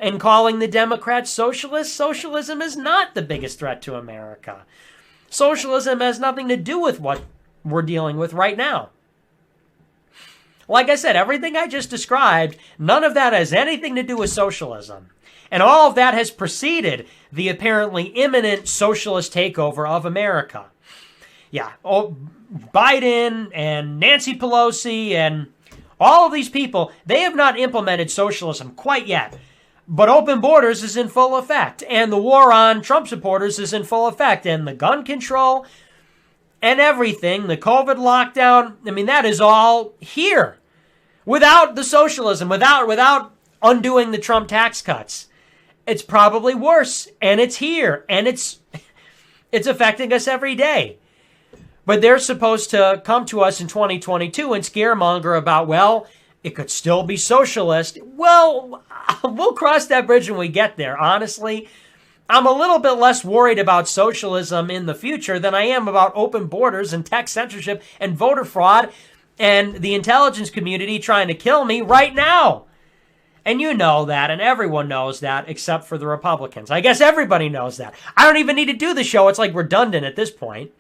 and calling the Democrats socialists. Socialism is not the biggest threat to America. Socialism has nothing to do with what we're dealing with right now. Like I said, everything I just described, none of that has anything to do with socialism. And all of that has preceded the apparently imminent socialist takeover of America. Yeah, Biden and Nancy Pelosi and all of these people, they have not implemented socialism quite yet. But open borders is in full effect. And the war on Trump supporters is in full effect. And the gun control and everything, the COVID lockdown, I mean, that is all here. Without the socialism, without undoing the Trump tax cuts. It's probably worse, and it's here, and it's affecting us every day. But they're supposed to come to us in 2022 and scaremonger about, well, it could still be socialist. Well, we'll cross that bridge when we get there. Honestly, I'm a little bit less worried about socialism in the future than I am about open borders and tech censorship and voter fraud and the intelligence community trying to kill me right now. And you know that, and everyone knows that, except for the Republicans. I guess everybody knows that. I don't even need to do the show. It's like redundant at this point.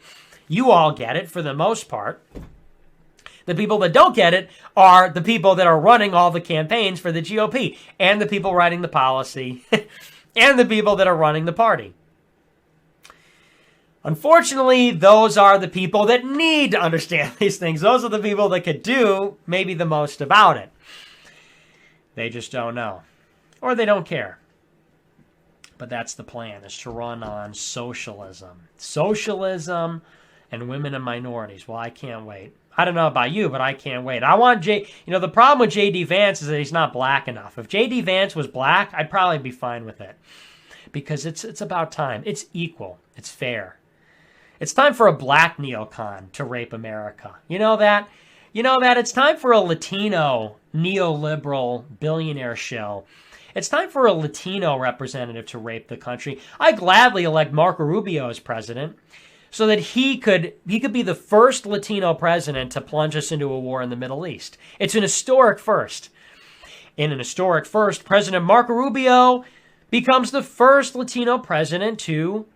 You all get it for the most part. The people that don't get it are the people that are running all the campaigns for the GOP, and the people writing the policy, and the people that are running the party. Unfortunately, those are the people that need to understand these things. Those are the people that could do maybe the most about it. They just don't know. Or they don't care. But that's the plan, is to run on socialism. Socialism and women and minorities. Well, I can't wait. I don't know about you, but I can't wait. I want the problem with J.D. Vance is that he's not black enough. If J.D. Vance was black, I'd probably be fine with it. Because it's about time. It's equal. It's fair. It's time for a black neocon to rape America. You know that? You know that? It's time for a Latino neoliberal billionaire show. It's time for a Latino representative to rape the country. I gladly elect Marco Rubio as president so that he could be the first Latino president to plunge us into a war in the Middle East. It's an historic first. In an historic first, President Marco Rubio becomes the first Latino president to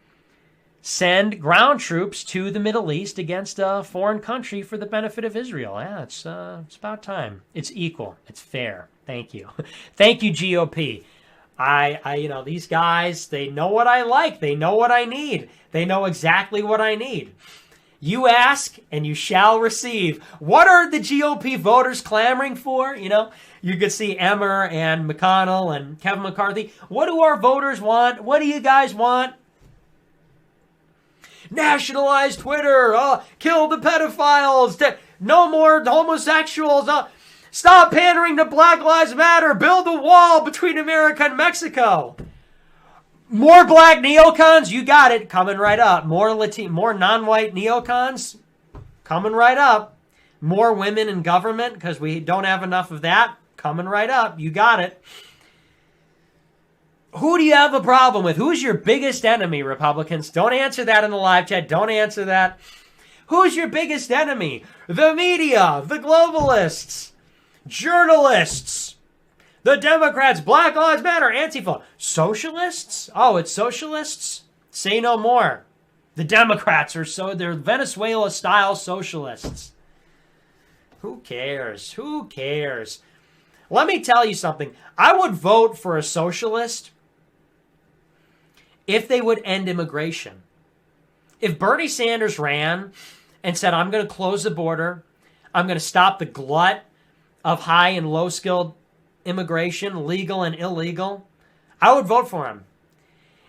send ground troops to the Middle East against a foreign country for the benefit of Israel. Yeah, it's about time. It's equal. It's fair. Thank you. Thank you, GOP. These guys, they know what I like. They know what I need. They know exactly what I need. You ask and you shall receive. What are the GOP voters clamoring for? You could see Emmer and McConnell and Kevin McCarthy. What do our voters want? What do you guys want? Nationalize Twitter, kill the pedophiles, no more homosexuals, stop pandering to Black Lives Matter, build a wall between America and Mexico. More black neocons, you got it, coming right up. More non-white neocons, coming right up. More women in government, because we don't have enough of that, coming right up. You got it. Who do you have a problem with? Who's your biggest enemy, Republicans? Don't answer that in the live chat. Don't answer that. Who's your biggest enemy? The media, the globalists, journalists, the Democrats, Black Lives Matter, Antifa. Socialists? Oh, it's socialists? Say no more. The Democrats they're Venezuela-style socialists. Who cares? Who cares? Let me tell you something. I would vote for a socialist if they would end immigration. If Bernie Sanders ran and said, I'm going to close the border, I'm going to stop the glut of high and low skilled immigration, legal and illegal, I would vote for him.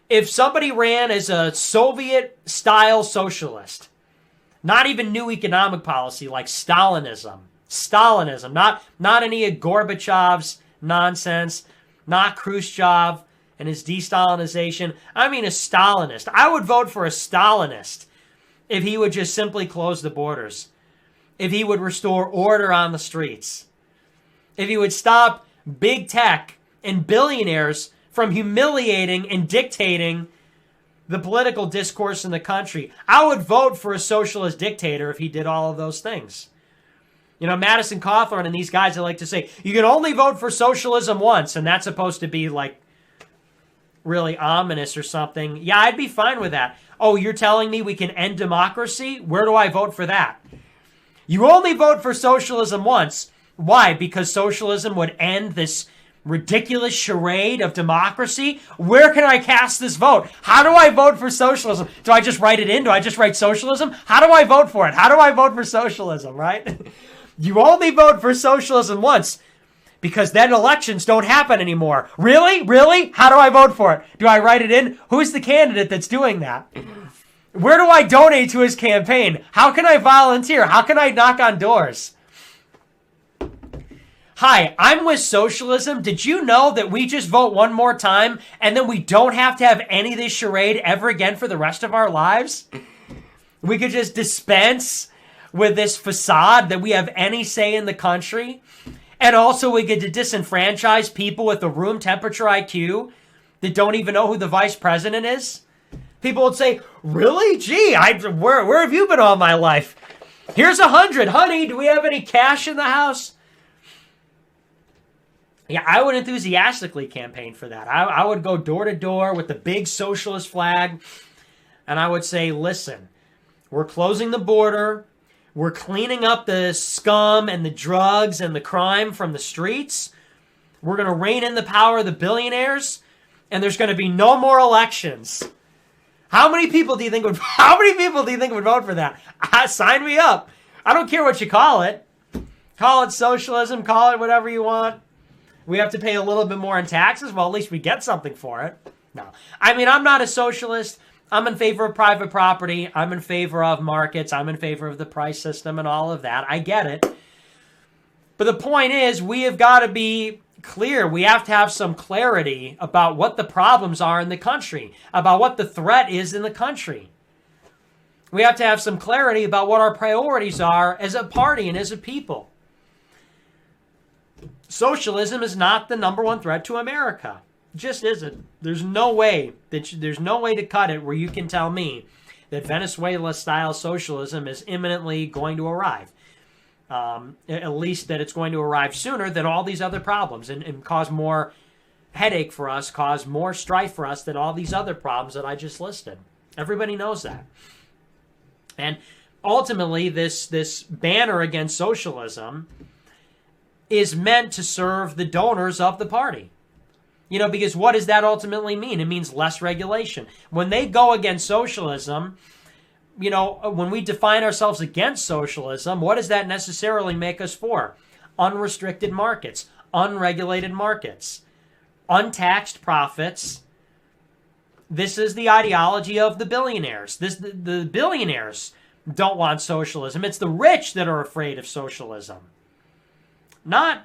If somebody ran as a Soviet-style socialist, not even new economic policy like Stalinism, not any of Gorbachev's nonsense, not Khrushchev and his de-Stalinization. I mean a Stalinist. I would vote for a Stalinist if he would just simply close the borders, if he would restore order on the streets, if he would stop big tech and billionaires from humiliating and dictating the political discourse in the country. I would vote for a socialist dictator if he did all of those things. Madison Cawthorn and these guys that like to say, you can only vote for socialism once, and that's supposed to be like really ominous or something, yeah, I'd be fine with that. Oh, you're telling me we can end democracy? Where do I vote for that? You only vote for socialism once. Why? Because socialism would end this ridiculous charade of democracy? Where can I cast this vote? How do I vote for socialism? Do I just write it in? Do I just write socialism? How do I vote for it? How do I vote for socialism, right? You only vote for socialism once because then elections don't happen anymore. Really? Really? How do I vote for it? Do I write it in? Who's the candidate that's doing that? Where do I donate to his campaign? How can I volunteer? How can I knock on doors? Hi, I'm with socialism. Did you know that we just vote one more time and then we don't have to have any of this charade ever again for the rest of our lives? We could just dispense with this facade that we have any say in the country. And also we get to disenfranchise people with a room temperature IQ that don't even know who the vice president is. People would say, really? Gee, where have you been all my life? Here's 100. Honey, do we have any cash in the house? Yeah, I would enthusiastically campaign for that. I would go door to door with the big socialist flag, and I would say, listen, we're closing the border. We're cleaning up the scum and the drugs and the crime from the streets. We're going to rein in the power of the billionaires, and there's going to be no more elections. How many people do you think would vote for that? Sign me up. I don't care what you call it. Call it socialism, call it whatever you want. We have to pay a little bit more in taxes. Well, at least we get something for it. No. I mean, I'm not a socialist. I'm in favor of private property. I'm in favor of markets. I'm in favor of the price system and all of that. I get it. But the point is, we have got to be clear. We have to have some clarity about what the problems are in the country, about what the threat is in the country. We have to have some clarity about what our priorities are as a party and as a people. Socialism is not the number one threat to America. It just isn't. There's no way to cut it where you can tell me that Venezuela-style socialism is imminently going to arrive. At least that it's going to arrive sooner than all these other problems and cause more headache for us, cause more strife for us than all these other problems that I just listed. Everybody knows that. And ultimately, this banner against socialism is meant to serve the donors of the party. You know, because what does that ultimately mean? It means less regulation. When they go against socialism, you know, when we define ourselves against socialism, what does that necessarily make us for? Unrestricted markets, unregulated markets, untaxed profits. This is the ideology of the billionaires. The billionaires don't want socialism. It's the rich that are afraid of socialism. Not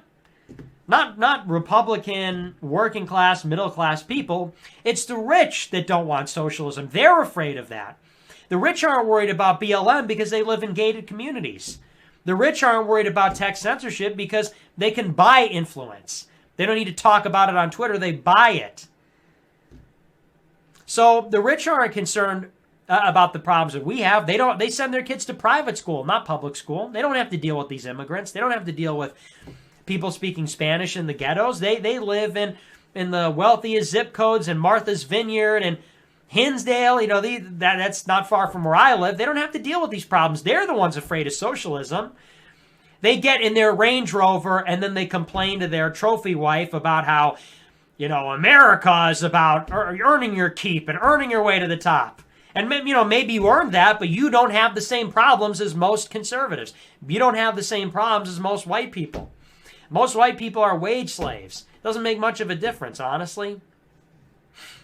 Republican, working class, middle class people. It's the rich that don't want socialism. They're afraid of that. The rich aren't worried about BLM because they live in gated communities. The rich aren't worried about tech censorship because they can buy influence. They don't need to talk about it on Twitter. They buy it. So the rich aren't concerned about the problems that we have. They send their kids to private school, not public school. They don't have to deal with these immigrants. They don't have to deal with people speaking Spanish in the ghettos. They live in the wealthiest zip codes in Martha's Vineyard and Hinsdale. You know, that's not far from where I live. They don't have to deal with these problems. They're the ones afraid of socialism. They get in their Range Rover and then they complain to their trophy wife about how, you know, America is about earning your keep and earning your way to the top. And, you know, maybe you earned that, but you don't have the same problems as most conservatives. You don't have the same problems as most white people. Most white people are wage slaves. Doesn't make much of a difference, honestly.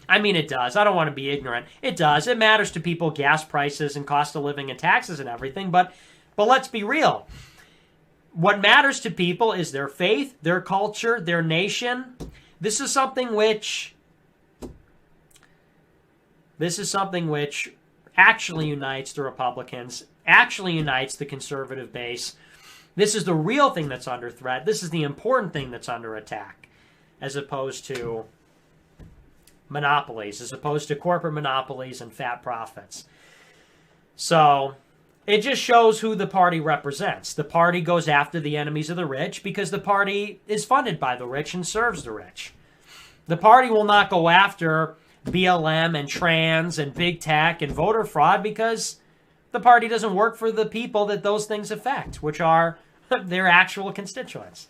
I mean, it does. I don't want to be ignorant. It does. It matters to people, gas prices and cost of living and taxes and everything. But let's be real. What matters to people is their faith, their culture, their nation. This is something which actually unites the Republicans, actually unites the conservative base. This is the real thing that's under threat. This is the important thing that's under attack, as opposed to monopolies, as opposed to corporate monopolies and fat profits. So it just shows who the party represents. The party goes after the enemies of the rich because the party is funded by the rich and serves the rich. The party will not go after BLM and trans and big tech and voter fraud because the party doesn't work for the people that those things affect, which are their actual constituents.